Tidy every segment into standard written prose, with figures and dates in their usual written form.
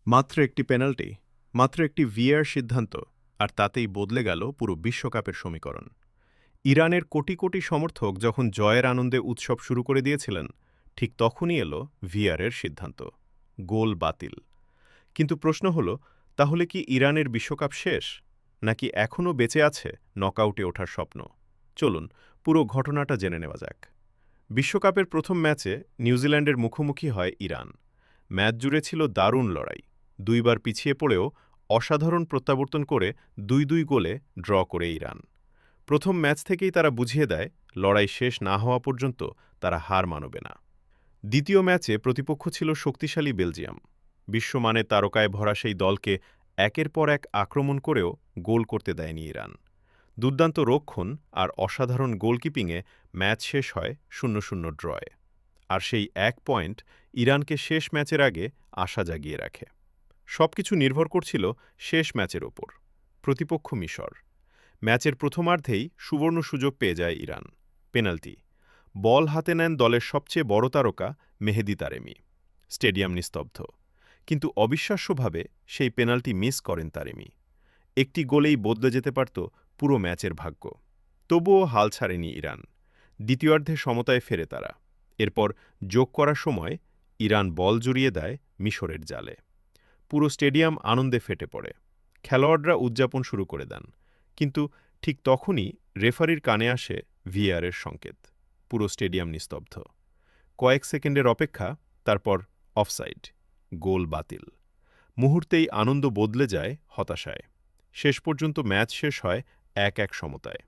মাত্র একটি পেনাল্টি, মাত্র একটি ভিএআর সিদ্ধান্ত, আর তাতেই বদলে গেল পুরো বিশ্বকাপের সমীকরণ। ইরানের কোটি কোটি সমর্থক যখন জয়ের আনন্দে উৎসব শুরু করে দিয়েছিলেন, ঠিক তখনই এলো ভিআরের সিদ্ধান্ত। গোল বাতিল। কিন্তু প্রশ্ন হলো, তাহলে কি ইরানের বিশ্বকাপ শেষ, নাকি এখনও বেঁচে আছে নকআউটে ওঠার স্বপ্ন? চলুন পুরো ঘটনাটা জেনে নেওয়া যাক। বিশ্বকাপের প্রথম ম্যাচে নিউজিল্যান্ডের মুখোমুখি হয় ইরান। ম্যাচ জুড়ে ছিল দারুণ লড়াই। দুইবার পিছিয়ে পড়েও অসাধারণ প্রত্যাবর্তন করে ২-২ গোলে ড্র করে ইরান। প্রথম ম্যাচ থেকেই তারা বুঝিয়ে দেয়, লড়াই শেষ না হওয়া পর্যন্ত তারা হার মানবে না। দ্বিতীয় ম্যাচে প্রতিপক্ষ ছিল শক্তিশালী বেলজিয়াম। বিশ্বমানের তারকায় ভরা সেই দলকে একের পর এক আক্রমণ করেও গোল করতে দেয়নি ইরান। দুর্দান্ত রক্ষণ আর অসাধারণ গোলকিপিংয়ে ম্যাচ শেষ হয় ০-০ ড্রয়ে। আর সেই ১ পয়েন্ট ইরানকে শেষ ম্যাচের আগে আশা জাগিয়ে রাখে। সবকিছু নির্ভর করছিল শেষ ম্যাচের ওপর। প্রতিপক্ষ মিশর। ম্যাচের প্রথমার্ধেই সুবর্ণ সুযোগ পেয়ে যায় ইরান। পেনাল্টি। বল হাতে নেন দলের সবচেয়ে বড় তারকা মেহেদি তারেমি। স্টেডিয়াম নিস্তব্ধ। কিন্তু অবিশ্বাস্যভাবে সেই পেনাল্টি মিস করেন তারেমি। একটি গোলেই বদলে যেতে পারত পুরো ম্যাচের ভাগ্য। তবুও হাল ছাড়েনি ইরান। দ্বিতীয়ার্ধে সমতায় ফেরে তারা। এরপর যোগ করার সময় ইরান বল জুড়িয়ে দেয় মিশরের জালে। পুরো স্টেডিয়াম আনন্দে ফেটে পড়ে। খেলোয়াড়রা উদযাপন শুরু করে দেন। কিন্তু ঠিক তখনই রেফারির কানে আসে ভিএআরের সংকেত। পুরো স্টেডিয়াম নিস্তব্ধ। কয়েক সেকেন্ডের অপেক্ষা, তারপর অফসাইড। গোল বাতিল। মুহূর্তেই আনন্দ বদলে যায় হতাশায়। শেষ পর্যন্ত ম্যাচ শেষ হয় ১-১ সমতায়।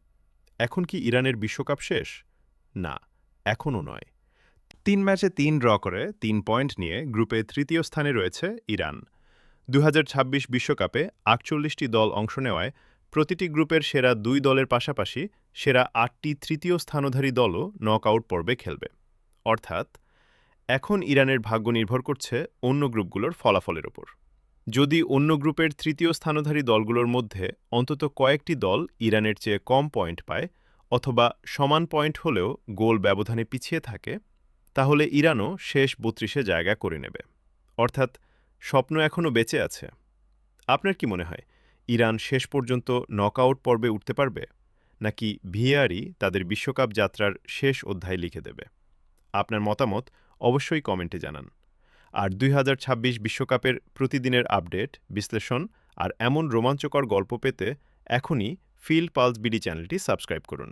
এখন কি ইরানের বিশ্বকাপ শেষ? না, এখনও নয়। ৩ ম্যাচে ৩ ড্র করে ৩ পয়েন্ট নিয়ে গ্রুপে তৃতীয় স্থানে রয়েছে ইরান। ২০২৬ বিশ্বকাপে ৪৮টি দল অংশ নেওয়ায় প্রতিটি গ্রুপের সেরা ২ দলের পাশাপাশি সেরা ৮টি তৃতীয় স্থানধারী দলও নকআউট পর্বে খেলবে। অর্থাৎ এখন ইরানের ভাগ্য নির্ভর করছে অন্য গ্রুপগুলোর ফলাফলের ওপর। যদি অন্য গ্রুপের তৃতীয় স্থানধারী দলগুলোর মধ্যে অন্তত কয়েকটি দল ইরানের চেয়ে কম পয়েন্ট পায়, অথবা সমান পয়েন্ট হলেও গোল ব্যবধানে পিছিয়ে থাকে, তাহলে ইরানও শেষ ৩২-এ জায়গা করে নেবে। অর্থাৎ স্বপ্ন এখনও বেঁচে আছে। আপনার কি মনে হয়, ইরান শেষ পর্যন্ত নকআউট পর্বে উঠতে পারবে, নাকি ভিএআরই তাদের বিশ্বকাপ যাত্রার শেষ অধ্যায় লিখে দেবে? আপনার মতামত অবশ্যই কমেন্টে জানান। আর ২০২৬ বিশ্বকাপের প্রতিদিনের আপডেট, বিশ্লেষণ আর এমন রোমাঞ্চকর গল্প পেতে এখনই ফিল পালস বিডি চ্যানেলটি সাবস্ক্রাইব করুন।